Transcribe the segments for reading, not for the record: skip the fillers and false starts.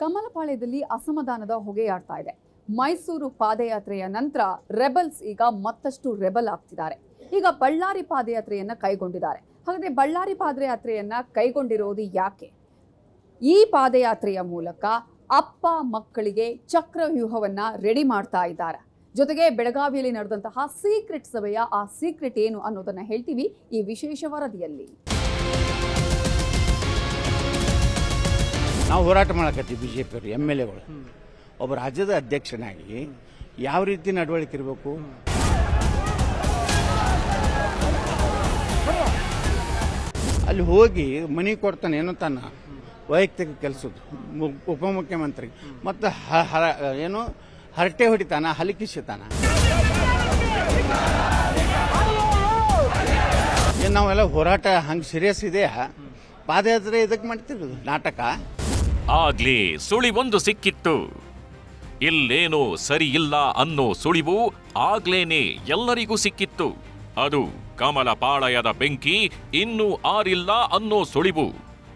ಕಮಲಪಾಳ್ಯದಲ್ಲಿ ಅಸಮಾಧಾನದ ಹೊಗೆಯಾಡ್ತಾ ಇದೆ. ಮೈಸೂರು ಪಾದಯಾತ್ರೆಯ ನಂತರ ರೆಬಲ್ಸ್ ಈಗ ಮತ್ತಷ್ಟು ರೆಬಲ್ ಆಗ್ತಿದ್ದಾರೆ. ಈಗ ಬಳ್ಳಾರಿ ಪಾದಯಾತ್ರೆಯನ್ನ ಕೈಗೊಂಡಿದ್ದಾರೆ. ಹಾಗಾದ್ರೆ ಬಳ್ಳಾರಿ ಪಾದಯಾತ್ರೆಯನ್ನ ಕೈಗೊಂಡಿರೋದು ಯಾಕೆ? ಈ ಪಾದಯಾತ್ರೆಯ ಮೂಲಕ ಅಪ್ಪ ಮಕ್ಕಳಿಗೆ ಚಕ್ರವ್ಯೂಹವನ್ನ ರೆಡಿ ಮಾಡ್ತಾ ಇದ್ದಾರೆ. ಜೊತೆಗೆ ಬೆಳಗಾವಿಯಲ್ಲಿ ನಡೆದಂತಹ ಸೀಕ್ರೆಟ್ ಸಭೆಯ ಆ ಸೀಕ್ರೆಟ್ ಏನು ಅನ್ನೋದನ್ನ ಹೇಳ್ತೀವಿ ಈ ವಿಶೇಷ ವರದಿಯಲ್ಲಿ. ನಾವು ಹೋರಾಟ ಮಾಡಕತ್ತೀವಿ ಬಿಜೆಪಿಯವರು MLAಗಳು ಒಬ್ಬ ರಾಜ್ಯದ ಅಧ್ಯಕ್ಷನಾಗಿ ಯಾವ ರೀತಿ ನಡವಳಿಕೆ ಇರಬೇಕು, ಅಲ್ಲಿ ಹೋಗಿ ಮನಿ ಕೊಡ್ತಾನೆ ಏನೋ ತನ್ನ ವೈಯಕ್ತಿಕ ಕೆಲಸದ್ದು ಉಪಮುಖ್ಯಮಂತ್ರಿ ಮತ್ತು ಏನು ಹರಟೆ ಹೊಡಿತಾನ, ಹಲಿಕಿಸ್ತಾನ. ಏನು ನಾವೆಲ್ಲ ಹೋರಾಟ ಹಂಗೆ ಸೀರಿಯಸ್ ಇದೆಯಾ? ಪಾದಯಾತ್ರೆ ಇದಕ್ಕೆ ಮಾಡ್ತಿರೋದು ನಾಟಕ. ಆಗ್ಲೇ ಸುಳಿವೊಂದು ಸಿಕ್ಕಿತ್ತು. ಇಲ್ಲೇನೋ ಸರಿ ಇಲ್ಲ ಅನ್ನೋ ಸುಳಿವು ಆಗ್ಲೇನೆ ಎಲ್ಲರಿಗೂ ಸಿಕ್ಕಿತ್ತು. ಅದು ಕಮಲಪಾಳ್ಯದ ಬೆಂಕಿ ಇನ್ನೂ ಆರಿಲ್ಲ ಅನ್ನೋ ಸುಳಿವು.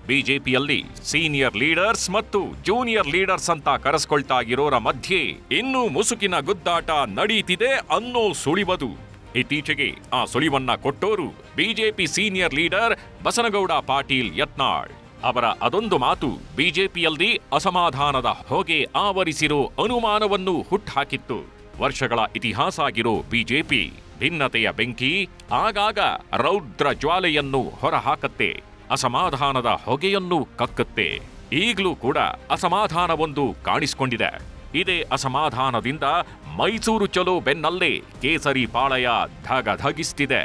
ಬಿಜೆಪಿಯಲ್ಲಿ ಸೀನಿಯರ್ ಲೀಡರ್ಸ್ ಮತ್ತು ಜೂನಿಯರ್ ಲೀಡರ್ಸ್ ಅಂತ ಕರೆಸ್ಕೊಳ್ತಾ ಇರೋರ ಮಧ್ಯೆ ಇನ್ನೂ ಮುಸುಕಿನ ಗುದ್ದಾಟ ನಡೀತಿದೆ ಅನ್ನೋ ಸುಳಿವದು. ಇತ್ತೀಚೆಗೆ ಆ ಸುಳಿವನ್ನ ಕೊಟ್ಟೋರು BJP senior leader Basanagouda Patil Yatnal. ಅವರ ಅದೊಂದು ಮಾತು ಬಿಜೆಪಿಯಲ್ಲಿ ಅಸಮಾಧಾನದ ಹೊಗೆ ಆವರಿಸಿರೋ ಅನುಮಾನವನ್ನು ಹುಟ್ಟುಹಾಕಿತ್ತು. ವರ್ಷಗಳ ಇತಿಹಾಸ ಆಗಿರೋ ಬಿಜೆಪಿ ಭಿನ್ನತೆಯ ಬೆಂಕಿ ಆಗಾಗ ರೌದ್ರ ಜ್ವಾಲೆಯನ್ನು ಹೊರಹಾಕತ್ತೆ, ಅಸಮಾಧಾನದ ಹೊಗೆಯನ್ನು ಕಕ್ಕುತ್ತೆ. ಈಗಲೂ ಕೂಡ ಅಸಮಾಧಾನವೊಂದು ಕಾಣಿಸಿಕೊಂಡಿದೆ. ಇದೇ ಅಸಮಾಧಾನದಿಂದ ಮೈಸೂರು ಚಲೋ ಬೆನ್ನಲ್ಲೇ ಕೇಸರಿ ಪಾಳಯ ಧಗಧಗಿಸ್ತಿದೆ.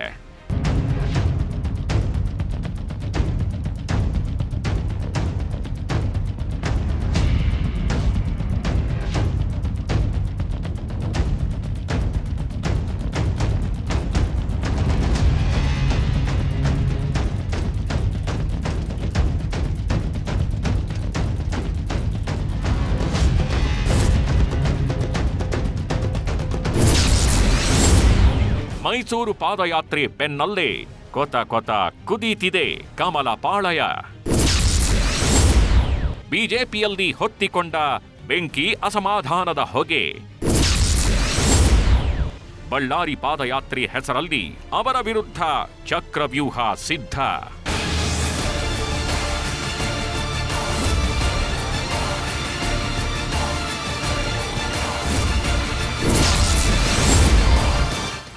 ಮೈಸೂರು ಪಾದಯಾತ್ರೆ ಬೆನ್ನಲ್ಲೇ ಕೊತ ಕೊತ ಕುದೀತಿದೆ ಕಮಲಪಾಳ್ಯ. ಬಿಜೆಪಿಯಲ್ಲಿ ಹೊತ್ತಿಕೊಂಡ ಬೆಂಕಿ ಅಸಮಾಧಾನದ ಹೊಗೆ. ಬಳ್ಳಾರಿ ಪಾದಯಾತ್ರೆ ಹೆಸರಲ್ಲಿ ಅವರ ವಿರುದ್ಧ ಚಕ್ರವ್ಯೂಹ ಸಿದ್ಧ.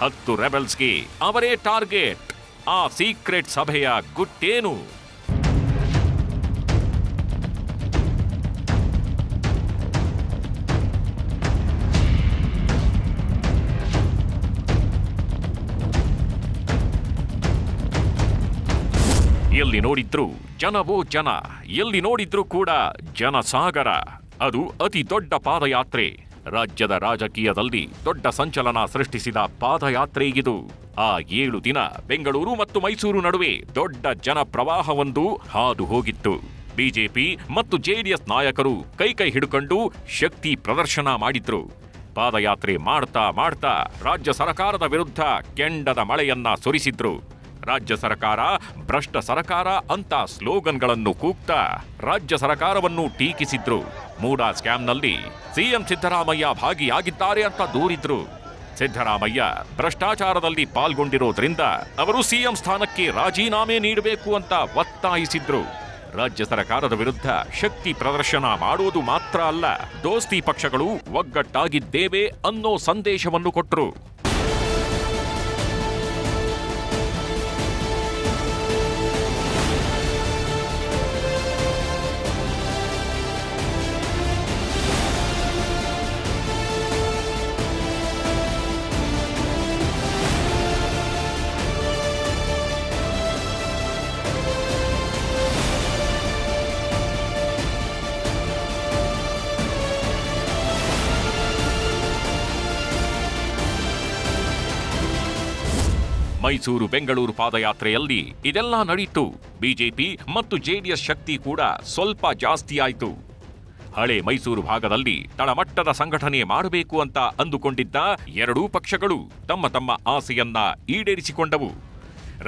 ಹತ್ತು ರೆಬಲ್ಸ್ಗೆ ಅವರೇ ಟಾರ್ಗೆಟ್. ಆ ಸೀಕ್ರೆಟ್ ಸಭೆಯ ಗುಟ್ಟೇನು? ಎಲ್ಲಿ ನೋಡಿದ್ರು ಜನವೋ ಜನ, ಎಲ್ಲಿ ನೋಡಿದ್ರು ಕೂಡ ಜನಸಾಗರ. ಅದು ಅತಿ ದೊಡ್ಡ ಪಾದಯಾತ್ರೆ. ರಾಜ್ಯದ ರಾಜಕೀಯದಲ್ಲಿ ದೊಡ್ಡ ಸಂಚಲನ ಸೃಷ್ಟಿಸಿದ ಪಾದಯಾತ್ರೆ ಇದು. ಆ 7 ದಿನ ಬೆಂಗಳೂರು ಮತ್ತು ಮೈಸೂರು ನಡುವೆ ದೊಡ್ಡ ಜನಪ್ರವಾಹವೊಂದು ಹಾದು ಹೋಗಿತ್ತು. ಬಿಜೆಪಿ ಮತ್ತು ಜೆಡಿಎಸ್ ನಾಯಕರು ಕೈ ಹಿಡ್ಕೊಂಡು ಶಕ್ತಿ ಪ್ರದರ್ಶನ ಮಾಡಿದ್ರು. ಪಾದಯಾತ್ರೆ ಮಾಡ್ತಾ ಮಾಡ್ತಾ ರಾಜ್ಯ ಸರ್ಕಾರದ ವಿರುದ್ಧ ಕೆಂಡದ ಮಳೆಯನ್ನ ಸುರಿಸಿದ್ರು. ರಾಜ್ಯ ಸರ್ಕಾರ ಭ್ರಷ್ಟ ಸರ್ಕಾರ ಅಂತ ಸ್ಲೋಗನ್ಗಳನ್ನು ಕೂಗ್ತಾ ರಾಜ್ಯ ಸರ್ಕಾರವನ್ನು ಟೀಕಿಸಿದ್ರು. ಮೂಡಾ ಸ್ಕ್ಯಾಮ್ನಲ್ಲಿ ಸಿಎಂ ಸಿದ್ದರಾಮಯ್ಯ ಭಾಗಿಯಾಗಿದ್ದಾರೆ ಅಂತ ದೂರಿದ್ರು. ಸಿದ್ದರಾಮಯ್ಯ ಭ್ರಷ್ಟಾಚಾರದಲ್ಲಿ ಪಾಲ್ಗೊಂಡಿರೋದ್ರಿಂದ ಅವರು ಸಿಎಂ ಸ್ಥಾನಕ್ಕೆ ರಾಜೀನಾಮೆ ನೀಡಬೇಕು ಅಂತ ಒತ್ತಾಯಿಸಿದ್ರು. ರಾಜ್ಯ ಸರ್ಕಾರದ ವಿರುದ್ಧ ಶಕ್ತಿ ಪ್ರದರ್ಶನ ಮಾಡೋದು ಮಾತ್ರ ಅಲ್ಲ, ದೋಸ್ತಿ ಪಕ್ಷಗಳು ಒಗ್ಗಟ್ಟಾಗಿದ್ದೇವೆ ಅನ್ನೋ ಸಂದೇಶವನ್ನು ಕೊಟ್ಟರು. ಮೈಸೂರು ಬೆಂಗಳೂರು ಪಾದಯಾತ್ರೆಯಲ್ಲಿ ಇದೆಲ್ಲ ನಡೀತು. ಬಿಜೆಪಿ ಮತ್ತು ಜೆಡಿಎಸ್ ಶಕ್ತಿ ಕೂಡ ಸ್ವಲ್ಪ ಜಾಸ್ತಿ ಆಯಿತು. ಹಳೆ ಮೈಸೂರು ಭಾಗದಲ್ಲಿ ತಳಮಟ್ಟದ ಸಂಘಟನೆ ಮಾಡಬೇಕು ಅಂತ ಅಂದುಕೊಂಡಿದ್ದ ಎರಡೂ ಪಕ್ಷಗಳು ತಮ್ಮ ತಮ್ಮ ಆಸೆಯನ್ನ ಈಡೇರಿಸಿಕೊಂಡವು.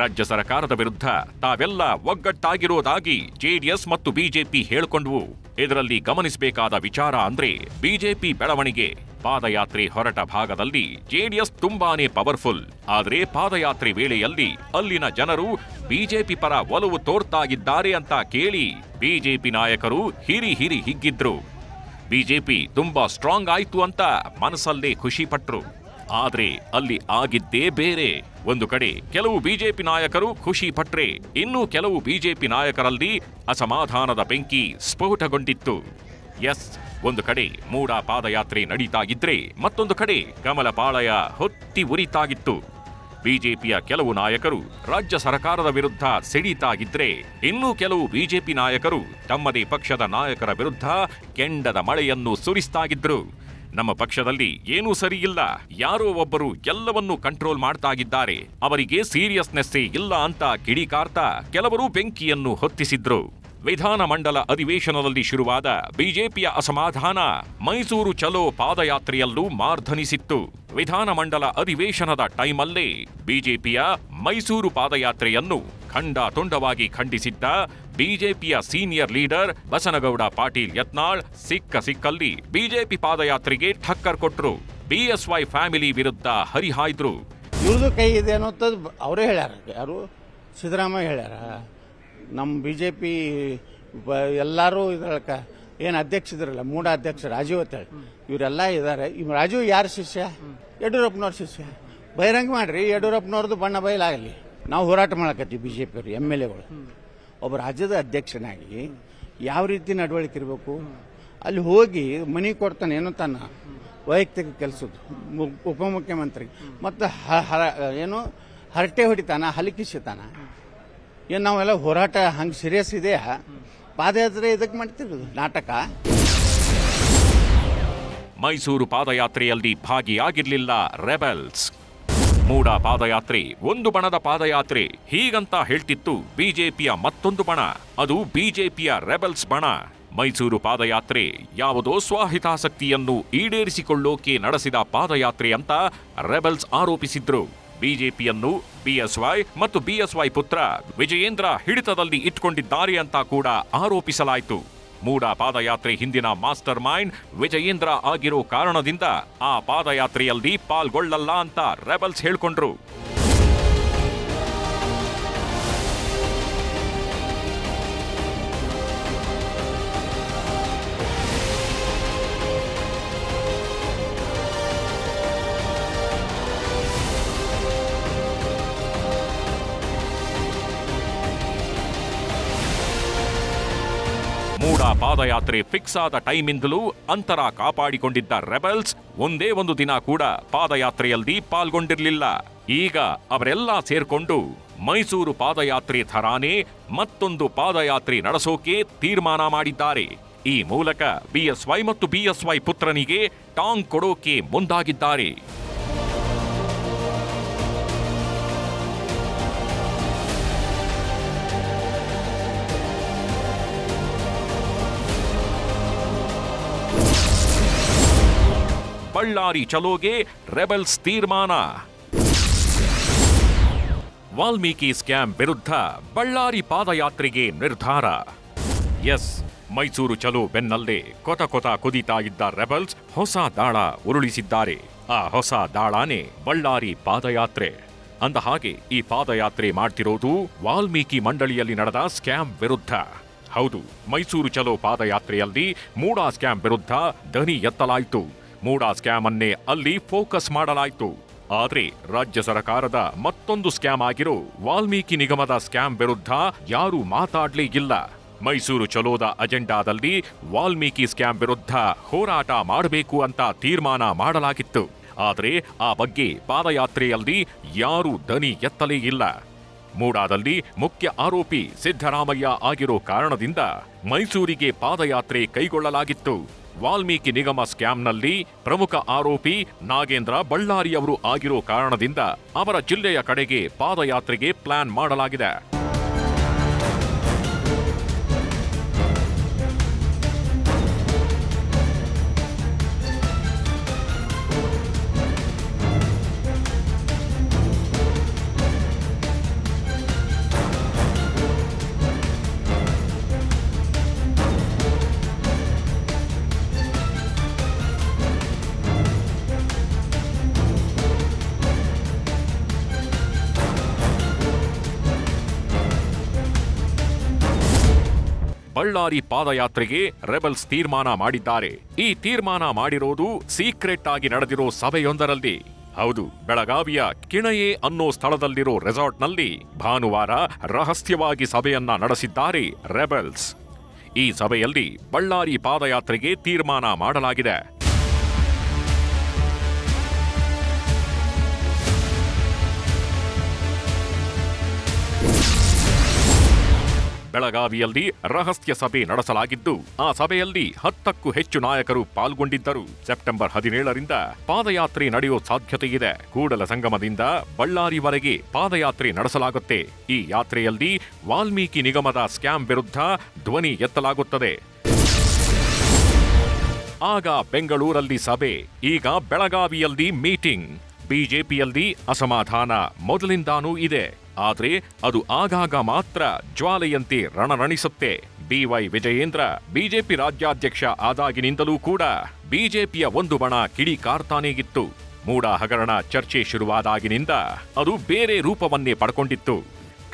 ರಾಜ್ಯ ಸರ್ಕಾರದ ವಿರುದ್ಧ ತಾವೆಲ್ಲ ಒಗ್ಗಟ್ಟಾಗಿರೋದಾಗಿ ಜೆಡಿಎಸ್ ಮತ್ತು ಬಿಜೆಪಿ ಹೇಳಿಕೊಂಡವು. ಇದರಲ್ಲಿ ಗಮನಿಸಬೇಕಾದ ವಿಚಾರ ಅಂದ್ರೆ ಬಿಜೆಪಿ ಬೆಳವಣಿಗೆ. ಪಾದಯಾತ್ರೆ ಹೊರಟ ಭಾಗದಲ್ಲಿ ಜೆಡಿಎಸ್ ತುಂಬಾನೇ ಪವರ್ಫುಲ್. ಆದ್ರೆ ಪಾದಯಾತ್ರೆ ವೇಳೆಯಲ್ಲಿ ಅಲ್ಲಿನ ಜನರು ಬಿಜೆಪಿ ಪರ ಒಲವು ತೋರ್ತಾ ಇದ್ದಾರೆ ಅಂತ ಕೇಳಿ ಬಿಜೆಪಿ ನಾಯಕರು ಹಿರಿ ಹಿಗ್ಗಿದ್ರು. ಬಿಜೆಪಿ ತುಂಬಾ ಸ್ಟ್ರಾಂಗ್ ಆಯ್ತು ಅಂತ ಮನಸ್ಸಲ್ಲೇ ಖುಷಿ ಪಟ್ರು. ಆದ್ರೆ ಅಲ್ಲಿ ಆಗಿದ್ದೇ ಬೇರೆ. ಒಂದು ಕಡೆ ಕೆಲವು ಬಿಜೆಪಿ ನಾಯಕರು ಖುಷಿ ಪಟ್ರೆ, ಇನ್ನು ಕೆಲವು ಬಿಜೆಪಿ ನಾಯಕರಲ್ಲಿ ಅಸಮಾಧಾನದ ಬೆಂಕಿ ಸ್ಫೋಟಗೊಂಡಿತ್ತು. ಎಸ್, ಒಂದು ಕಡೆ ಮೂಡ ಪಾದಯಾತ್ರೆ ನಡೀತಾ ಇದ್ರೆ ಮತ್ತೊಂದು ಕಡೆ ಕಮಲ ಪಾಳಯ ಹೊತ್ತಿ ಉರಿತಾಗಿತ್ತು. ಬಿಜೆಪಿಯ ಕೆಲವು ನಾಯಕರು ರಾಜ್ಯ ಸರ್ಕಾರದ ವಿರುದ್ಧ ಸಿಡಿತಾ ಇದ್ರೆ, ಇನ್ನೂ ಕೆಲವು ಬಿಜೆಪಿ ನಾಯಕರು ತಮ್ಮದೇ ಪಕ್ಷದ ನಾಯಕರ ವಿರುದ್ಧ ಕೆಂಡದ ಮಳೆಯನ್ನು ಸುರಿಸ್ತಾಗಿದ್ರು. ನಮ್ಮ ಪಕ್ಷದಲ್ಲಿ ಏನೂ ಸರಿಯಿಲ್ಲ, ಯಾರೋ ಒಬ್ಬರು ಎಲ್ಲವನ್ನೂ ಕಂಟ್ರೋಲ್ ಮಾಡ್ತಾಗಿದ್ದಾರೆ, ಅವರಿಗೆ ಸೀರಿಯಸ್ನೆಸ್ಸೇ ಇಲ್ಲ ಅಂತ ಕಿಡಿಕಾರ್ತಾ ಕೆಲವರು ಬೆಂಕಿಯನ್ನು ಹೊತ್ತಿಸಿದ್ರು. ವಿಧಾನಮಂಡಲ ಅಧಿವೇಶನದಲ್ಲಿ ಶುರುವಾದ ಬಿಜೆಪಿಯ ಅಸಮಾಧಾನ ಮೈಸೂರು ಚಲೋ ಪಾದಯಾತ್ರೆಯಲ್ಲೂ ಮಾರ್ಧನಿಸಿತ್ತು. ವಿಧಾನಮಂಡಲ ಅಧಿವೇಶನದ ಟೈಮಲ್ಲೇ ಬಿಜೆಪಿಯ ಮೈಸೂರು ಪಾದಯಾತ್ರೆಯನ್ನು ಖಂಡಾತುಂಡವಾಗಿ ಖಂಡಿಸಿದ್ದ ಬಿಜೆಪಿಯ ಸೀನಿಯರ್ ಲೀಡರ್ ಬಸನಗೌಡ ಪಾಟೀಲ್ ಯತ್ನಾಳ್ ಸಿಕ್ಕಲ್ಲಿ ಬಿಜೆಪಿ ಪಾದಯಾತ್ರೆಗೆ ಠಕ್ಕರ್ ಕೊಟ್ರು. ಬಿಎಸ್ವೈ ಫ್ಯಾಮಿಲಿ ವಿರುದ್ಧ ಹರಿಹಾಯ್ದ್ರು. ಇವ್ರದ್ದು ಕೈ ಇದೆ ಅನ್ನೋದು ಅವರೇ ಹೇಳ್ಯಾರ. ಯಾರು? ಸಿದ್ದರಾಮಯ್ಯ ಹೇಳ್ಯಾರ. ನಮ್ಮ ಬಿಜೆಪಿ ಎಲ್ಲರೂ ಇದ್ರೊಳಕ ಏನು ಅಧ್ಯಕ್ಷರಲ್ಲ, ಮೂಡ ಅಧ್ಯಕ್ಷ ರಾಜೀವ್ ಅಂತ ಹೇಳಿ ಇವರೆಲ್ಲ ಇದ್ದಾರೆ. ರಾಜೀವ್ ಯಾರ ಶಿಷ್ಯ? ಯಡಿಯೂರಪ್ಪನವ್ರ ಶಿಷ್ಯ. ಬಹಿರಂಗ ಮಾಡ್ರಿ, ಯಡಿಯೂರಪ್ಪನವ್ರದ್ದು ಬಣ್ಣ ಬಯಲಾಗಲಿ. ನಾವು ಹೋರಾಟ ಮಾಡಕತ್ತೀವಿ ಬಿಜೆಪಿಯವರು, MLAಗಳು. ಒಬ್ಬ ರಾಜ್ಯದ ಅಧ್ಯಕ್ಷನಾಗಿ ಯಾವ ರೀತಿ ನಡವಳಿಕೆ ಇರಬೇಕು, ಅಲ್ಲಿ ಹೋಗಿ ಮನಿ ಕೊಡ್ತಾನೆ ಏನೋ ತನ್ನ ವೈಯಕ್ತಿಕ ಕೆಲಸದ್ದು ಉಪಮುಖ್ಯಮಂತ್ರಿ, ಮತ್ತು ಏನು ಹರಟೆ ಹೊಡಿತಾನ, ಹಲಿಕಿಸ್ತಾನ. ಏನು ನಾವೆಲ್ಲ ಹೋರಾಟ ಹಂಗೆ ಸೀರಿಯಸ್ ಇದೆಯಾ? ಪಾದಯಾತ್ರೆ ಇದಕ್ಕೆ ಮಾಡ್ತಿರೋದು ನಾಟಕ. ಮೈಸೂರು ಪಾದಯಾತ್ರೆಯಲ್ಲಿ ಭಾಗಿಯಾಗಿರ್ಲಿಲ್ಲ ರೆಬೆಲ್ಸ್. ಮೂಡ ಪಾದಯಾತ್ರೆ ಒಂದು ಬಣದ ಪಾದಯಾತ್ರೆ ಹೀಗಂತ ಹೇಳ್ತಿತ್ತು ಬಿಜೆಪಿಯ ಮತ್ತೊಂದು ಬಣ, ಅದು ಬಿಜೆಪಿಯ ರೆಬೆಲ್ಸ್ ಬಣ. ಮೈಸೂರು ಪಾದಯಾತ್ರೆ ಯಾವುದೋ ಸ್ವಹಿತಾಸಕ್ತಿಯನ್ನು ಈಡೇರಿಸಿಕೊಳ್ಳೋಕೆ ನಡೆಸಿದ ಪಾದಯಾತ್ರೆ ಅಂತ ರೆಬೆಲ್ಸ್ ಆರೋಪಿಸಿದ್ರು. ಬಿಜೆಪಿಯನ್ನು ಬಿಎಸ್ವೈ ಮತ್ತು ಬಿಎಸ್ವೈ ಪುತ್ರ ವಿಜಯೇಂದ್ರ ಹಿಡಿತದಲ್ಲಿ ಇಟ್ಕೊಂಡಿದ್ದಾರೆ ಅಂತ ಕೂಡ ಆರೋಪಿಸಲಾಯಿತು. ಮೂಡ ಪಾದಯಾತ್ರೆ ಹಿಂದಿನ ಮಾಸ್ಟರ್ ಮೈಂಡ್ ವಿಜಯೇಂದ್ರ ಆಗಿರೋ ಕಾರಣದಿಂದ ಆ ಪಾದಯಾತ್ರೆಯಲ್ಲಿ ಪಾಲ್ಗೊಳ್ಳಲ್ಲ ಅಂತ ರೆಬೆಲ್ಸ್ ಹೇಳ್ಕೊಂಡ್ರು. ಮೂಡ ಪಾದಯಾತ್ರೆ ಫಿಕ್ಸ್ ಆದ ಟೈಮಿಂದಲೂ ಅಂತರ ಕಾಪಾಡಿಕೊಂಡಿದ್ದ ರೆಬೆಲ್ಸ್ ಒಂದೇ ಒಂದು ದಿನ ಕೂಡ ಪಾದಯಾತ್ರೆಯಲ್ಲಿ ಪಾಲ್ಗೊಂಡಿರಲಿಲ್ಲ. ಈಗ ಅವರೆಲ್ಲ ಸೇರ್ಕೊಂಡು ಮೈಸೂರು ಪಾದಯಾತ್ರೆ ಥರಾನೇ ಮತ್ತೊಂದು ಪಾದಯಾತ್ರೆ ನಡೆಸೋಕೆ ತೀರ್ಮಾನ ಮಾಡಿದ್ದಾರೆ. ಈ ಮೂಲಕ ಬಿಎಸ್ವೈ ಮತ್ತು ಬಿಎಸ್ವೈ ಪುತ್ರನಿಗೆ ಟಾಂಗ್ ಕೊಡೋಕೆ ಮುಂದಾಗಿದ್ದಾರೆ. ಬಳ್ಳಾರಿ ಚಲೋಗೆ ರೆಬೆಲ್ಸ್ ತೀರ್ಮಾನ. ವಾಲ್ಮೀಕಿ ಸ್ಕ್ಯಾಮ್ ವಿರುದ್ಧ ಬಳ್ಳಾರಿ ಪಾದಯಾತ್ರೆಗೆ ನಿರ್ಧಾರ. ಎಸ್, ಮೈಸೂರು ಚಲೋ ಬೆನ್ನಲ್ಲೇ ಕೊತ ಕುದೀತಾ ಇದ್ದ ರೆಬೆಲ್ಸ್ ಹೊಸ ದಾಳ ಉರುಳಿಸಿದ್ದಾರೆ. ಆ ಹೊಸ ದಾಳಾನೇ ಬಳ್ಳಾರಿ ಪಾದಯಾತ್ರೆ. ಅಂದ ಹಾಗೆ ಈ ಪಾದಯಾತ್ರೆ ಮಾಡ್ತಿರೋದು ವಾಲ್ಮೀಕಿ ಮಂಡಳಿಯಲ್ಲಿ ನಡೆದ ಸ್ಕ್ಯಾಮ್ ವಿರುದ್ಧ. ಹೌದು, ಮೈಸೂರು ಚಲೋ ಪಾದಯಾತ್ರೆಯಲ್ಲಿ ಮೂಡ ಸ್ಕ್ಯಾಮ್ ವಿರುದ್ಧ ಧ್ವನಿ ಎತ್ತಲಾಯಿತು. ಮೂಡ ಸ್ಕ್ಯಾಮ್ ಅನ್ನೇ ಅಲ್ಲಿ ಫೋಕಸ್ ಮಾಡಲಾಯಿತು. ಆದ್ರೆ ರಾಜ್ಯ ಸರ್ಕಾರದ ಮತ್ತೊಂದು ಸ್ಕ್ಯಾಮ್ ಆಗಿರೋ ವಾಲ್ಮೀಕಿ ನಿಗಮದ ಸ್ಕ್ಯಾಮ್ ವಿರುದ್ಧ ಯಾರೂ ಮಾತಾಡ್ಲೇ ಇಲ್ಲ. ಮೈಸೂರು ಚಲೋದ ಅಜೆಂಡಾದಲ್ಲಿ ವಾಲ್ಮೀಕಿ ಸ್ಕ್ಯಾಮ್ ವಿರುದ್ಧ ಹೋರಾಟ ಮಾಡಬೇಕು ಅಂತ ತೀರ್ಮಾನ ಮಾಡಲಾಗಿತ್ತು. ಆದರೆ ಆ ಬಗ್ಗೆ ಪಾದಯಾತ್ರೆಯಲ್ಲಿ ಯಾರೂ ದನಿ ಎತ್ತಲೇ ಇಲ್ಲ. ಮೂಡಾದಲ್ಲಿ ಮುಖ್ಯ ಆರೋಪಿ ಸಿದ್ದರಾಮಯ್ಯ ಆಗಿರೋ ಕಾರಣದಿಂದ ಮೈಸೂರಿಗೆ ಪಾದಯಾತ್ರೆ ಕೈಗೊಳ್ಳಲಾಗಿತ್ತು. ವಾಲ್ಮೀಕಿ ನಿಗಮ ಸ್ಕ್ಯಾಮ್ನಲ್ಲಿ ಪ್ರಮುಖ ಆರೋಪಿ ನಾಗೇಂದ್ರ ಬಳ್ಳಾರಿಯವರು ಆಗಿರೋ ಕಾರಣದಿಂದ ಅವರ ಜಿಲ್ಲೆಯ ಕಡೆಗೆ ಪಾದಯಾತ್ರೆಗೆ ಪ್ಲಾನ್ ಮಾಡಲಾಗಿದೆ. ಬಳ್ಳಾರಿ ಪಾದಯಾತ್ರೆಗೆ ರೆಬಲ್ಸ್ ತೀರ್ಮಾನ ಮಾಡಿದ್ದಾರೆ. ಈ ತೀರ್ಮಾನ ಮಾಡಿರೋದು ಸೀಕ್ರೆಟ್ ಆಗಿ ನಡೆದಿರೋ ಸಭೆಯೊಂದರಲ್ಲಿ. ಹೌದು, ಬೆಳಗಾವಿಯ ಕಿಣಯೆ ಅನ್ನೋ ಸ್ಥಳದಲ್ಲಿರೋ ರೆಸಾರ್ಟ್ನಲ್ಲಿ ಭಾನುವಾರ ರಹಸ್ಯವಾಗಿ ಸಭೆಯನ್ನ ನಡೆಸಿದ್ದಾರೆ ರೆಬಲ್ಸ್. ಈ ಸಭೆಯಲ್ಲಿ ಬಳ್ಳಾರಿ ಪಾದಯಾತ್ರೆಗೆ ತೀರ್ಮಾನ ಮಾಡಲಾಗಿದೆ. ಬೆಳಗಾವಿಯಲ್ಲಿ ರಹಸ್ಯ ಸಭೆ ನಡೆಸಲಾಗಿದ್ದು, ಆ ಸಭೆಯಲ್ಲಿ 10ಕ್ಕೂ ಹೆಚ್ಚು ನಾಯಕರು ಪಾಲ್ಗೊಂಡಿದ್ದರು. ಸೆಪ್ಟೆಂಬರ್ 17ರಿಂದ ಪಾದಯಾತ್ರೆ ನಡೆಯೋ ಸಾಧ್ಯತೆಯಿದೆ. ಕೂಡಲಸಂಗಮದಿಂದ ಬಳ್ಳಾರಿವರೆಗೆ ಪಾದಯಾತ್ರೆ ನಡೆಸಲಾಗುತ್ತೆ. ಈ ಯಾತ್ರೆಯಲ್ಲಿ ವಾಲ್ಮೀಕಿ ನಿಗಮದ ಸ್ಕ್ಯಾಮ್ ವಿರುದ್ಧ ಧ್ವನಿ ಎತ್ತಲಾಗುತ್ತದೆ. ಆಗ ಬೆಂಗಳೂರಲ್ಲಿ ಸಭೆ, ಈಗ ಬೆಳಗಾವಿಯಲ್ಲಿ ಮೀಟಿಂಗ್. ಬಿಜೆಪಿಯಲ್ಲಿ ಅಸಮಾಧಾನ ಮೊದಲಿಂದಾನೂ ಇದೆ. ಆದ್ರೆ ಅದು ಆಗಾಗ ಮಾತ್ರ ಜ್ವಾಲೆಯಂತೆ ರಣರಣಿಸುತ್ತೆ. ಬಿವೈ ವಿಜಯೇಂದ್ರ ಬಿಜೆಪಿ ರಾಜ್ಯಾಧ್ಯಕ್ಷ ಆದಾಗಿನಿಂದಲೂ ಕೂಡ ಬಿಜೆಪಿಯ ಒಂದು ಬಣ ಕಿಡಿಕಾರ್ತಾನೇ ಇತ್ತು. ಮೂಡ ಹಗರಣ ಚರ್ಚೆ ಶುರುವಾದಾಗಿನಿಂದ ಅದು ಬೇರೆ ರೂಪವನ್ನೇ ಪಡ್ಕೊಂಡಿತ್ತು.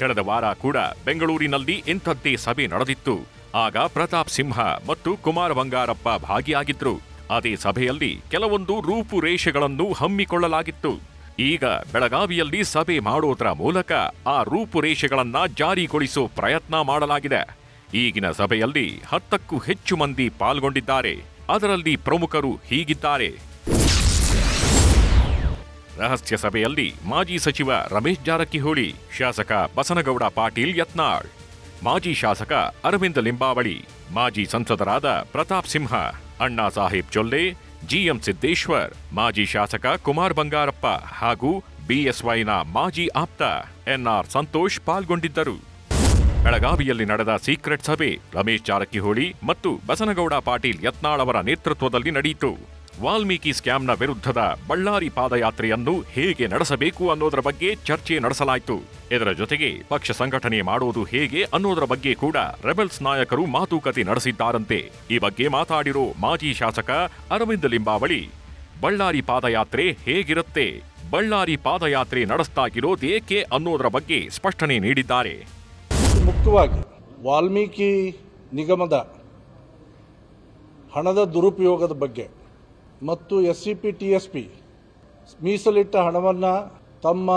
ಕಳೆದ ವಾರ ಕೂಡ ಬೆಂಗಳೂರಿನಲ್ಲಿ ಇಂಥದ್ದೇ ಸಭೆ ನಡೆದಿತ್ತು. ಆಗ ಪ್ರತಾಪ್ ಸಿಂಹ ಮತ್ತು ಕುಮಾರ ಬಂಗಾರಪ್ಪ ಭಾಗಿಯಾಗಿದ್ರು. ಅದೇ ಸಭೆಯಲ್ಲಿ ಕೆಲವೊಂದು ರೂಪುರೇಷೆಗಳನ್ನು ಹಮ್ಮಿಕೊಳ್ಳಲಾಗಿತ್ತು. ಈಗ ಬೆಳಗಾವಿಯಲ್ಲಿ ಸಭೆ ಮಾಡೋದ್ರ ಮೂಲಕ ಆ ರೂಪುರೇಷೆಗಳನ್ನ ಜಾರಿಗೊಳಿಸೋ ಪ್ರಯತ್ನ ಮಾಡಲಾಗಿದೆ. ಈಗಿನ ಸಭೆಯಲ್ಲಿ 10ಕ್ಕೂ ಹೆಚ್ಚು ಮಂದಿ ಪಾಲ್ಗೊಂಡಿದ್ದಾರೆ. ಅದರಲ್ಲಿ ಪ್ರಮುಖರು ಹೀಗಿದ್ದಾರೆ. ರಹಸ್ಯ ಸಭೆಯಲ್ಲಿ ಮಾಜಿ ಸಚಿವ ರಮೇಶ್ ಜಾರಕಿಹೊಳಿ, ಶಾಸಕ ಬಸನಗೌಡ ಪಾಟೀಲ್ ಯತ್ನಾಳ್, ಮಾಜಿ ಶಾಸಕ ಅರವಿಂದ ಲಿಂಬಾವಳಿ, ಮಾಜಿ ಸಂಸದರಾದ ಪ್ರತಾಪ್ ಸಿಂಹ, ಅಣ್ಣಾ ಸಾಹೇಬ್ ಜೊಲ್ಲೆ, ಜಿಎಂ ಸಿದ್ದೇಶ್ವರ್, ಮಾಜಿ ಶಾಸಕ ಕುಮಾರ್ ಬಂಗಾರಪ್ಪ ಹಾಗೂ ಬಿಎಸ್ವೈನ ಮಾಜಿ ಆಪ್ತ ಎನ್ಆರ್ ಸಂತೋಷ್ ಪಾಲ್ಗೊಂಡಿದ್ದರು. ಬೆಳಗಾವಿಯಲ್ಲಿ ನಡೆದ ಸೀಕ್ರೆಟ್ ಸಭೆ ರಮೇಶ್ ಜಾರಕಿಹೊಳಿ ಮತ್ತು ಬಸನಗೌಡ ಪಾಟೀಲ್ ಯತ್ನಾಳ್ ಅವರ ನೇತೃತ್ವದಲ್ಲಿ ನಡೆಯಿತು. ವಾಲ್ಮೀಕಿ ಸ್ಕ್ಯಾಮ್ನ ವಿರುದ್ಧದ ಬಳ್ಳಾರಿ ಪಾದಯಾತ್ರೆಯನ್ನು ಹೇಗೆ ನಡೆಸಬೇಕು ಅನ್ನೋದರ ಬಗ್ಗೆ ಚರ್ಚೆ ನಡೆಸಲಾಯಿತು. ಇದರ ಜೊತೆಗೆ ಪಕ್ಷ ಸಂಘಟನೆ ಮಾಡೋದು ಹೇಗೆ ಅನ್ನೋದರ ಬಗ್ಗೆ ಕೂಡ ರೆಬಲ್ಸ್ ನಾಯಕರು ಮಾತುಕತೆ ನಡೆಸಿದ್ದಾರಂತೆ. ಈ ಬಗ್ಗೆ ಮಾತಾಡಿರೋ ಮಾಜಿ ಶಾಸಕ ಅರವಿಂದ ಲಿಂಬಾವಳಿ, ಬಳ್ಳಾರಿ ಪಾದಯಾತ್ರೆ ಹೇಗಿರುತ್ತೆ, ಬಳ್ಳಾರಿ ಪಾದಯಾತ್ರೆ ನಡೆಸ್ತಾಗಿರೋದೇಕೆ ಅನ್ನೋದರ ಬಗ್ಗೆ ಸ್ಪಷ್ಟನೆ ನೀಡಿದ್ದಾರೆ. ಮುಖ್ಯವಾಗಿ ವಾಲ್ಮೀಕಿ ನಿಗಮದ ಹಣದ ದುರುಪಯೋಗದ ಬಗ್ಗೆ ಮತ್ತು SCP TSP ಮೀಸಲಿಟ್ಟ ಹಣವನ್ನು ತಮ್ಮ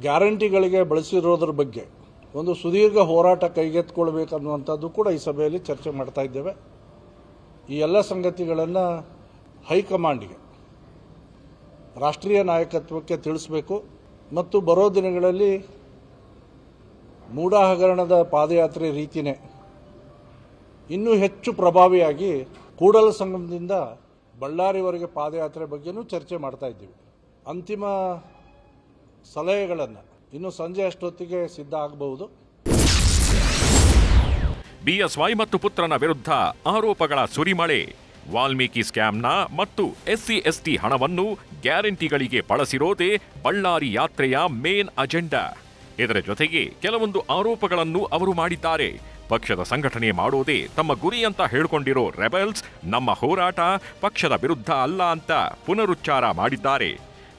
ಗ್ಯಾರಂಟಿಗಳಿಗೆ ಬಳಸಿರೋದ್ರ ಬಗ್ಗೆ ಒಂದು ಸುದೀರ್ಘ ಹೋರಾಟ ಕೈಗೆತ್ತಿಕೊಳ್ಬೇಕನ್ನುವಂಥದ್ದು ಕೂಡ ಈ ಸಭೆಯಲ್ಲಿ ಚರ್ಚೆ ಮಾಡ್ತಾ ಇದ್ದೇವೆ. ಈ ಎಲ್ಲ ಸಂಗತಿಗಳನ್ನು ಹೈಕಮಾಂಡ್ಗೆ, ರಾಷ್ಟ್ರೀಯ ನಾಯಕತ್ವಕ್ಕೆ ತಿಳಿಸಬೇಕು ಮತ್ತು ಬರೋ ದಿನಗಳಲ್ಲಿ ಮೂಡ ಹಗರಣದ ಪಾದಯಾತ್ರೆ ರೀತಿಯೇ ಇನ್ನೂ ಹೆಚ್ಚು ಪ್ರಭಾವಿಯಾಗಿ ಕೂಡಲಸಂಗಮದಿಂದ ಬಳ್ಳಾರಿವರೆಗೆ ಪಾದಯಾತ್ರೆ ಬಗ್ಗೆನೂ ಚರ್ಚೆ ಮಾಡ್ತಾ ಇದ್ದೀವಿ. ಅಂತಿಮ ಸಲಹೆಗಳನ್ನು ಇನ್ನು ಸಂಜೆ ಅಷ್ಟೊತ್ತಿಗೆ ಸಿದ್ಧ ಆಗಬಹುದು. ಬಿಎಸ್ವೈ ಮತ್ತು ಪುತ್ರನ ವಿರುದ್ಧ ಆರೋಪಗಳ ಸುರಿಮಳೆ. ವಾಲ್ಮೀಕಿ ಸ್ಕ್ಯಾಮ್ನ ಮತ್ತು SC/ST ಹಣವನ್ನು ಗ್ಯಾರಂಟಿಗಳಿಗೆ ಬಳಸಿರೋದೇ ಬಳ್ಳಾರಿ ಯಾತ್ರೆಯ ಮೇನ್ ಅಜೆಂಡಾ. ಇದರ ಜೊತೆಗೆ ಕೆಲವೊಂದು ಆರೋಪಗಳನ್ನು ಅವರು ಮಾಡಿದ್ದಾರೆ. ಪಕ್ಷದ ಸಂಘಟನೆ ಮಾಡೋದೇ ತಮ್ಮ ಗುರಿ ಅಂತ ಹೇಳಿಕೊಂಡಿರೋ ರೆಬಲ್ಸ್ ನಮ್ಮ ಹೋರಾಟ ಪಕ್ಷದ ವಿರುದ್ಧ ಅಲ್ಲ ಅಂತ ಪುನರುಚ್ಚಾರ ಮಾಡಿದ್ದಾರೆ.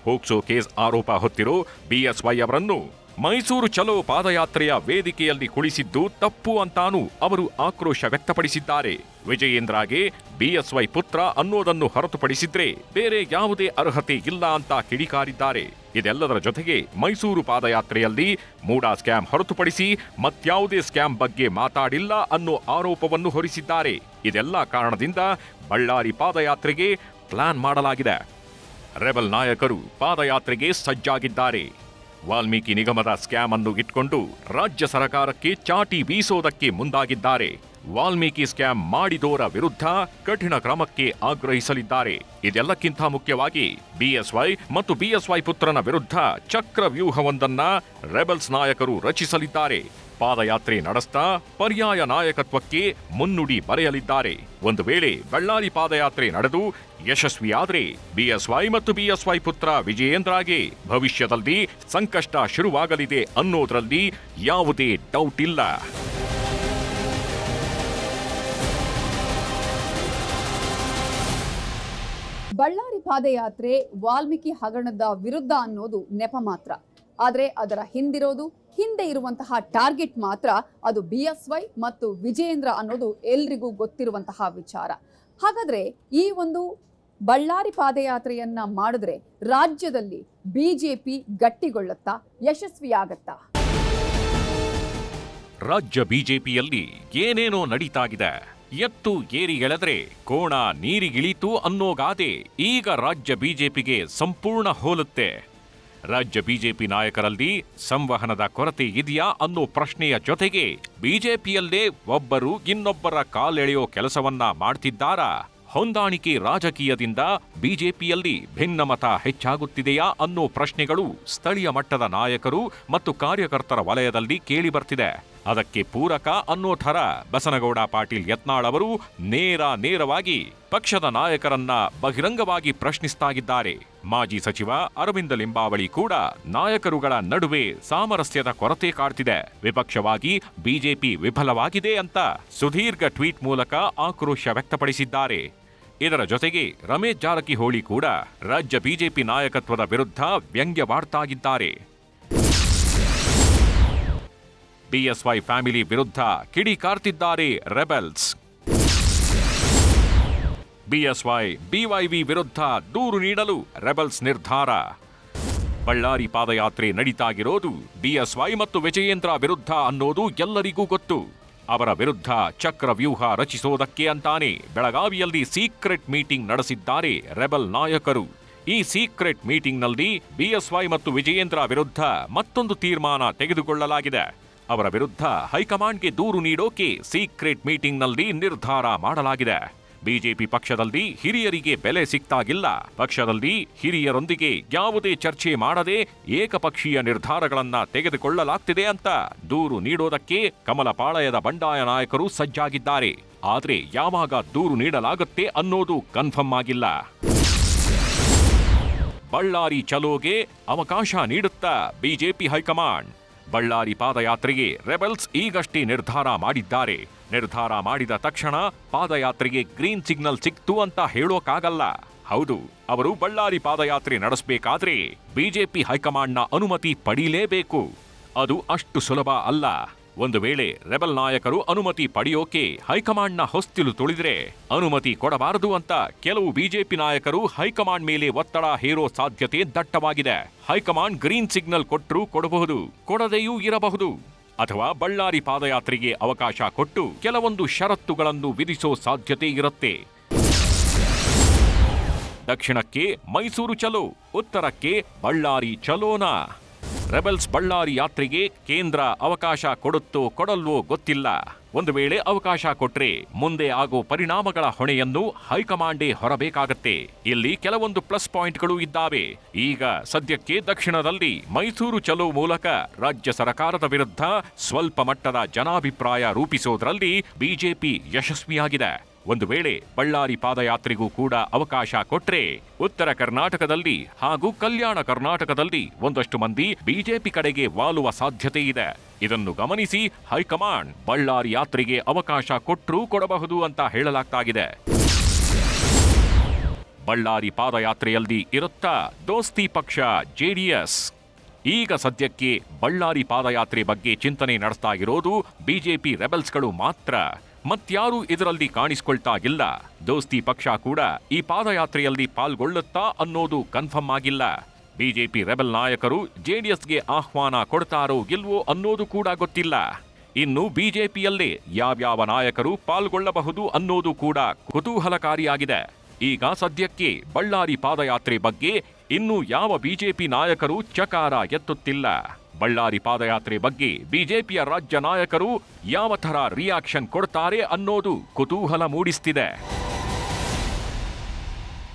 ಹೋಕ್ಸೋ ಕೇಸ್ ಆರೋಪ ಹೊತ್ತಿರೋ ಬಿಎಸ್ವೈ ಅವರನ್ನು ಮೈಸೂರು ಚಲೋ ಪಾದಯಾತ್ರೆಯ ವೇದಿಕೆಯಲ್ಲಿ ಕುಳಿಸಿದ್ದು ತಪ್ಪು ಅಂತಾನೂ ಅವರು ಆಕ್ರೋಶ ವ್ಯಕ್ತಪಡಿಸಿದ್ದಾರೆ. ವಿಜಯೇಂದ್ರಗೆ ಬಿಎಸ್ವೈ ಪುತ್ರ ಅನ್ನೋದನ್ನು ಹೊರತುಪಡಿಸಿದ್ರೆ ಬೇರೆ ಯಾವುದೇ ಅರ್ಹತೆ ಇಲ್ಲ ಅಂತ ಕಿಡಿಕಾರಿದ್ದಾರೆ. ಇದೆಲ್ಲದರ ಜೊತೆಗೆ ಮೈಸೂರು ಪಾದಯಾತ್ರೆಯಲ್ಲಿ ಮೂಡಾ ಸ್ಕ್ಯಾಮ್ ಹೊರತುಪಡಿಸಿ ಮತ್ಯಾವುದೇ ಸ್ಕ್ಯಾಮ್ ಬಗ್ಗೆ ಮಾತಾಡಿಲ್ಲ ಅನ್ನೋ ಆರೋಪವನ್ನು ಹೊರಿಸಿದ್ದಾರೆ. ಇದೆಲ್ಲ ಕಾರಣದಿಂದ ಬಳ್ಳಾರಿ ಪಾದಯಾತ್ರೆಗೆ ಪ್ಲಾನ್ ಮಾಡಲಾಗಿದೆ. ರೆಬಲ್ ನಾಯಕರು ಪಾದಯಾತ್ರೆಗೆ ಸಜ್ಜಾಗಿದ್ದಾರೆ. ವಾಲ್ಮೀಕಿ ನಿಗಮದ ಸ್ಕ್ಯಾಮ್ ಅನ್ನು ಇಟ್ಕೊಂಡು ರಾಜ್ಯ ಸರ್ಕಾರಕ್ಕೆ ಚಾಟಿ ಬೀಸೋದಕ್ಕೆ ಮುಂದಾಗಿದ್ದಾರೆ. ವಾಲ್ಮೀಕಿ ಸ್ಕ್ಯಾಮ್ ಮಾಡಿದೋರ ವಿರುದ್ಧ ಕಠಿಣ ಕ್ರಮಕ್ಕೆ ಆಗ್ರಹಿಸಲಿದ್ದಾರೆ. ಇದೆಲ್ಲಕ್ಕಿಂತ ಮುಖ್ಯವಾಗಿ ಬಿಎಸ್ವೈ ಮತ್ತು ಬಿಎಸ್ವೈ ಪುತ್ರನ ವಿರುದ್ಧ ಚಕ್ರವ್ಯೂಹವೊಂದನ್ನ ರೆಬಲ್ಸ್ ನಾಯಕರು ರಚಿಸಲಿದ್ದಾರೆ. ಪಾದಯಾತ್ರೆ ನಡೆಸ್ತಾ ಪರ್ಯಾಯ ನಾಯಕತ್ವಕ್ಕೆ ಮುನ್ನುಡಿ ಬರೆಯಲಿದ್ದಾರೆ. ಒಂದು ವೇಳೆ ಬಳ್ಳಾರಿ ಪಾದಯಾತ್ರೆ ನಡೆದು ಯಶಸ್ವಿಯಾದ್ರೆ ಬಿಎಸ್ವೈ ಮತ್ತು ಬಿಎಸ್ವೈ ಪುತ್ರ ವಿಜಯೇಂದ್ರಗೆ ಭವಿಷ್ಯದಲ್ಲಿ ಸಂಕಷ್ಟ ಶುರುವಾಗಲಿದೆ ಅನ್ನೋದ್ರಲ್ಲಿ ಯಾವುದೇ ಡೌಟ್ ಇಲ್ಲ. ಬಳ್ಳಾರಿ ಪಾದಯಾತ್ರೆ ವಾಲ್ಮೀಕಿ ಹಗರಣದ ವಿರುದ್ಧ ಅನ್ನೋದು ನೆಪ ಮಾತ್ರ. ಆದರೆ ಅದರ ಹಿಂದಿರೋದು ಹಿಂದೆ ಇರುವಂತಹ ಟಾರ್ಗೆಟ್ ಮಾತ್ರ ಅದು BSY ಮತ್ತು ವಿಜಯೇಂದ್ರ ಅನ್ನೋದು ಎಲ್ರಿಗೂ ಗೊತ್ತಿರುವಂತಹ ವಿಚಾರ. ಹಾಗಾದ್ರೆ ಈ ಒಂದು ಬಳ್ಳಾರಿ ಪಾದಯಾತ್ರೆಯನ್ನ ಮಾಡಿದ್ರೆ ರಾಜ್ಯದಲ್ಲಿ ಬಿಜೆಪಿ ಗಟ್ಟಿಗೊಳ್ಳುತ್ತಾ, ಯಶಸ್ವಿಯಾಗತ್ತಾ? ರಾಜ್ಯ ಬಿಜೆಪಿಯಲ್ಲಿ ಏನೇನೋ ನಡೀತಾಗಿದೆ. ಎತ್ತು ಏರಿ ಎಳೆದ್ರೆ ಕೋಣ ನೀರಿಗಿಳಿತು ಅನ್ನೋ ಗಾದೆ ಈಗ ರಾಜ್ಯ ಬಿಜೆಪಿಗೆ ಸಂಪೂರ್ಣ ಹೋಲುತ್ತೆ. ರಾಜ್ಯ ಬಿಜೆಪಿ ನಾಯಕರಲ್ಲಿ ಸಂವಹನದ ಕೊರತೆ ಇದೆಯಾ ಅನ್ನೋ ಪ್ರಶ್ನೆಯ ಜೊತೆಗೆ ಬಿಜೆಪಿಯಲ್ಲೇ ಒಬ್ಬರು ಇನ್ನೊಬ್ಬರ ಕಾಲೆಳೆಯೋ ಕೆಲಸವನ್ನ ಮಾಡ್ತಿದ್ದಾರಾ? ಹೊಂದಾಣಿಕೆ ರಾಜಕೀಯದಿಂದ ಬಿಜೆಪಿಯಲ್ಲಿ ಭಿನ್ನಮತ ಹೆಚ್ಚಾಗುತ್ತಿದೆಯಾ ಅನ್ನೋ ಪ್ರಶ್ನೆಗಳು ಸ್ಥಳೀಯ ಮಟ್ಟದ ನಾಯಕರು ಮತ್ತು ಕಾರ್ಯಕರ್ತರ ವಲಯದಲ್ಲಿ ಕೇಳಿಬರ್ತಿದೆ. ಅದಕ್ಕೆ ಪೂರಕ ಅನ್ನೋ ಥರ ಬಸನಗೌಡ ಪಾಟೀಲ್ ಯತ್ನಾಳ್ ಅವರು ನೇರವಾಗಿ ಪಕ್ಷದ ನಾಯಕರನ್ನ ಬಹಿರಂಗವಾಗಿ ಪ್ರಶ್ನಿಸ್ತಾಗಿದ್ದಾರೆ. ಮಾಜಿ ಸಚಿವ ಅರವಿಂದ ಲಿಂಬಾವಳಿ ಕೂಡ ನಾಯಕರುಗಳ ನಡುವೆ ಸಾಮರಸ್ಯದ ಕೊರತೆ ಕಾಡ್ತಿದೆ, ವಿಪಕ್ಷವಾಗಿ ಬಿಜೆಪಿ ವಿಫಲವಾಗಿದೆ ಅಂತ ಸುದೀರ್ಘ ಟ್ವೀಟ್ ಮೂಲಕ ಆಕ್ರೋಶ ವ್ಯಕ್ತಪಡಿಸಿದ್ದಾರೆ. ಇದರ ಜೊತೆಗೆ ರಮೇಶ್ ಜಾರಕಿಹೊಳಿ ಕೂಡ ರಾಜ್ಯ ಬಿಜೆಪಿ ನಾಯಕತ್ವದ ವಿರುದ್ಧ ವ್ಯಂಗ್ಯವಾಡ್ತಾಗಿದ್ದಾರೆ. BSY ಫ್ಯಾಮಿಲಿ ವಿರುದ್ಧ ಕಿಡಿಕಾರ್ತಿದ್ದಾರೆ ರೆಬೆಲ್ಸ್. BSY BYV ವಿರುದ್ಧ ದೂರು ನೀಡಲು ರೆಬೆಲ್ಸ್ ನಿರ್ಧಾರ. ಬಳ್ಳಾರಿ ಪಾದಯಾತ್ರೆ ನಡೀತಾಗಿರೋದು BSY ಮತ್ತು ವಿಜಯೇಂದ್ರ ವಿರುದ್ಧ ಅನ್ನೋದು ಎಲ್ಲರಿಗೂ ಗೊತ್ತು. ಅವರ ವಿರುದ್ಧ ಚಕ್ರವ್ಯೂಹ ರಚಿಸೋದಕ್ಕೆ ಅಂತಾನೆ ಬೆಳಗಾವಿಯಲ್ಲಿ ಸೀಕ್ರೆಟ್ ಮೀಟಿಂಗ್ ನಡೆಸಿದ್ದಾರೆ ರೆಬೆಲ್ ನಾಯಕರು. ಈ ಸೀಕ್ರೆಟ್ ಮೀಟಿಂಗ್ನಲ್ಲಿ BSY ಮತ್ತು ವಿಜಯೇಂದ್ರ ವಿರುದ್ಧ ಮತ್ತೊಂದು ತೀರ್ಮಾನ ತೆಗೆದುಕೊಳ್ಳಲಾಗಿದೆ. ಅವರ ವಿರುದ್ಧ ಹೈಕಮಾಂಡ್ಗೆ ದೂರು ನೀಡೋಕೆ ಸೀಕ್ರೆಟ್ ಮೀಟಿಂಗ್ನಲ್ಲಿ ನಿರ್ಧಾರ ಮಾಡಲಾಗಿದೆ. ಬಿಜೆಪಿ ಪಕ್ಷದಲ್ಲಿ ಹಿರಿಯರಿಗೆ ಬೆಲೆ ಸಿಗ್ತಾಗಿಲ್ಲ. ಪಕ್ಷದಲ್ಲಿ ಹಿರಿಯರೊಂದಿಗೆ ಯಾವುದೇ ಚರ್ಚೆ ಮಾಡದೆ ಏಕಪಕ್ಷೀಯ ನಿರ್ಧಾರಗಳನ್ನ ತೆಗೆದುಕೊಳ್ಳಲಾಗ್ತಿದೆ ಅಂತ ದೂರು ನೀಡೋದಕ್ಕೆ ಕಮಲಪಾಳಯದ ಬಂಡಾಯ ನಾಯಕರು ಸಜ್ಜಾಗಿದ್ದಾರೆ. ಆದ್ರೆ ಯಾವಾಗ ದೂರು ನೀಡಲಾಗುತ್ತೆ ಅನ್ನೋದು ಕನ್ಫರ್ಮ್ ಆಗಿಲ್ಲ. ಬಳ್ಳಾರಿ ಚಲೋಗೆ ಅವಕಾಶ ನೀಡುತ್ತಾ ಬಿಜೆಪಿ ಹೈಕಮಾಂಡ್. ಬಳ್ಳಾರಿ ಪಾದಯಾತ್ರೆಗೆ ರೆಬೆಲ್ಸ್ ಈಗಷ್ಟೇ ನಿರ್ಧಾರ ಮಾಡಿದ್ದಾರೆ. ನಿರ್ಧಾರ ಮಾಡಿದ ತಕ್ಷಣ ಪಾದಯಾತ್ರೆಗೆ ಗ್ರೀನ್ ಸಿಗ್ನಲ್ ಸಿಕ್ತು ಅಂತ ಹೇಳೋಕ್ಕಾಗಲ್ಲ. ಹೌದು, ಅವರು ಬಳ್ಳಾರಿ ಪಾದಯಾತ್ರೆ ನಡೆಸಬೇಕಾದ್ರೆ ಬಿಜೆಪಿ ಹೈಕಮಾಂಡ್ನ ಅನುಮತಿ ಪಡೀಲೇಬೇಕು. ಅದು ಅಷ್ಟು ಸುಲಭ ಅಲ್ಲ. ಒಂದು ವೇಳೆ ರೆಬೆಲ್ ನಾಯಕರು ಅನುಮತಿ ಪಡೆಯೋಕೆ ಹೈಕಮಾಂಡ್ನ ಹೊಸ್ತಿಲು ತುಳಿದ್ರೆ ಅನುಮತಿ ಕೊಡಬಾರದು ಅಂತ ಕೆಲವು ಬಿಜೆಪಿ ನಾಯಕರು ಹೈಕಮಾಂಡ್ ಮೇಲೆ ಒತ್ತಡ ಹೇರೋ ಸಾಧ್ಯತೆ ದಟ್ಟವಾಗಿದೆ. ಹೈಕಮಾಂಡ್ ಗ್ರೀನ್ ಸಿಗ್ನಲ್ ಕೊಟ್ಟರೂ ಕೊಡಬಹುದು, ಕೊಡದೆಯೂ ಇರಬಹುದು. ಅಥವಾ ಬಳ್ಳಾರಿ ಪಾದಯಾತ್ರೆಗೆ ಅವಕಾಶ ಕೊಟ್ಟು ಕೆಲವೊಂದು ಷರತ್ತುಗಳನ್ನು ವಿಧಿಸೋ ಸಾಧ್ಯತೆ ಇರುತ್ತೆ. ದಕ್ಷಿಣಕ್ಕೆ ಮೈಸೂರು ಚಲೋ, ಉತ್ತರಕ್ಕೆ ಬಳ್ಳಾರಿ ಚಲೋನಾ? ರೆಬೆಲ್ಸ್ ಬಳ್ಳಾರಿ ಯಾತ್ರೆಗೆ ಕೇಂದ್ರ ಅವಕಾಶ ಕೊಡುತ್ತೋ ಕೊಡಲ್ವೋ ಗೊತ್ತಿಲ್ಲ. ಒಂದು ವೇಳೆ ಅವಕಾಶ ಕೊಟ್ರೆ ಮುಂದೆ ಆಗೋ ಪರಿಣಾಮಗಳ ಹೊಣೆಯನ್ನು ಹೈಕಮಾಂಡೇ ಹೊರಬೇಕಾಗತ್ತೆ. ಇಲ್ಲಿ ಕೆಲವೊಂದು ಪ್ಲಸ್ ಪಾಯಿಂಟ್ಗಳು ಇದ್ದಾವೆ. ಈಗ ಸದ್ಯಕ್ಕೆ ದಕ್ಷಿಣದಲ್ಲಿ ಮೈಸೂರು ಚಲೋ ಮೂಲಕ ರಾಜ್ಯ ಸರ್ಕಾರದ ವಿರುದ್ಧ ಸ್ವಲ್ಪ ಮಟ್ಟದ ಜನಾಭಿಪ್ರಾಯ ರೂಪಿಸೋದ್ರಲ್ಲಿ ಬಿಜೆಪಿ ಯಶಸ್ವಿಯಾಗಿದೆ. ಒಂದು ವೇಳೆ ಬಳ್ಳಾರಿ ಪಾದಯಾತ್ರೆಗೂ ಕೂಡ ಅವಕಾಶ ಕೊಟ್ರೆ ಉತ್ತರ ಕರ್ನಾಟಕದಲ್ಲಿ ಹಾಗೂ ಕಲ್ಯಾಣ ಕರ್ನಾಟಕದಲ್ಲಿ ಒಂದಷ್ಟು ಮಂದಿ ಬಿಜೆಪಿ ಕಡೆಗೆ ವಾಲುವ ಸಾಧ್ಯತೆ ಇದೆ. ಇದನ್ನು ಗಮನಿಸಿ ಹೈಕಮಾಂಡ್ ಬಳ್ಳಾರಿ ಯಾತ್ರೆಗೆ ಅವಕಾಶ ಕೊಟ್ಟರೂ ಕೊಡಬಹುದು ಅಂತ ಹೇಳಲಾಗ್ತಾಗಿದೆ. ಬಳ್ಳಾರಿ ಪಾದಯಾತ್ರೆಯಲ್ಲಿ ಇರುತ್ತಾ ದೋಸ್ತಿ ಪಕ್ಷ JDS. ಈಗ ಸದ್ಯಕ್ಕೆ ಬಳ್ಳಾರಿ ಪಾದಯಾತ್ರೆ ಬಗ್ಗೆ ಚಿಂತನೆ ನಡೆಸ್ತಾ ಇರೋದು ಬಿಜೆಪಿ ರೆಬೆಲ್ಸ್ಗಳು ಮಾತ್ರ. ಮತ್ಯಾರೂ ಇದರಲ್ಲಿ ಕಾಣಿಸಿಕೊಳ್ತಾ ಇಲ್ಲ. ದೋಸ್ತಿ ಪಕ್ಷ ಕೂಡ ಈ ಪಾದಯಾತ್ರೆಯಲ್ಲಿ ಪಾಲ್ಗೊಳ್ಳುತ್ತಾ ಅನ್ನೋದು ಕನ್ಫರ್ಮ್ ಆಗಿಲ್ಲ. ಬಿಜೆಪಿ ರೆಬೆಲ್ ನಾಯಕರು JDSಗೆ ಆಹ್ವಾನ ಕೊಡ್ತಾರೋ ಇಲ್ವೋ ಅನ್ನೋದು ಕೂಡ ಗೊತ್ತಿಲ್ಲ. ಇನ್ನು ಬಿಜೆಪಿಯಲ್ಲೇ ಯಾವ್ಯಾವ ನಾಯಕರು ಪಾಲ್ಗೊಳ್ಳಬಹುದು ಅನ್ನೋದು ಕೂಡ ಕುತೂಹಲಕಾರಿಯಾಗಿದೆ. ಈಗ ಸದ್ಯಕ್ಕೆ ಬಳ್ಳಾರಿ ಪಾದಯಾತ್ರೆ ಬಗ್ಗೆ ಇನ್ನೂ ಯಾವ ಬಿಜೆಪಿ ನಾಯಕರು ಚಕಾರ ಎತ್ತುತ್ತಿಲ್ಲ. ಬಳ್ಳಾರಿ ಪಾದಯಾತ್ರೆ ಬಗ್ಗೆ ಬಿಜೆಪಿಯ ರಾಜ್ಯ ನಾಯಕರು ಯಾವ ಥರ ರಿಯಾಕ್ಷನ್ ಕೊಡ್ತಾರೆ ಅನ್ನೋದು ಕುತೂಹಲ ಮೂಡಿಸ್ತಿದೆ.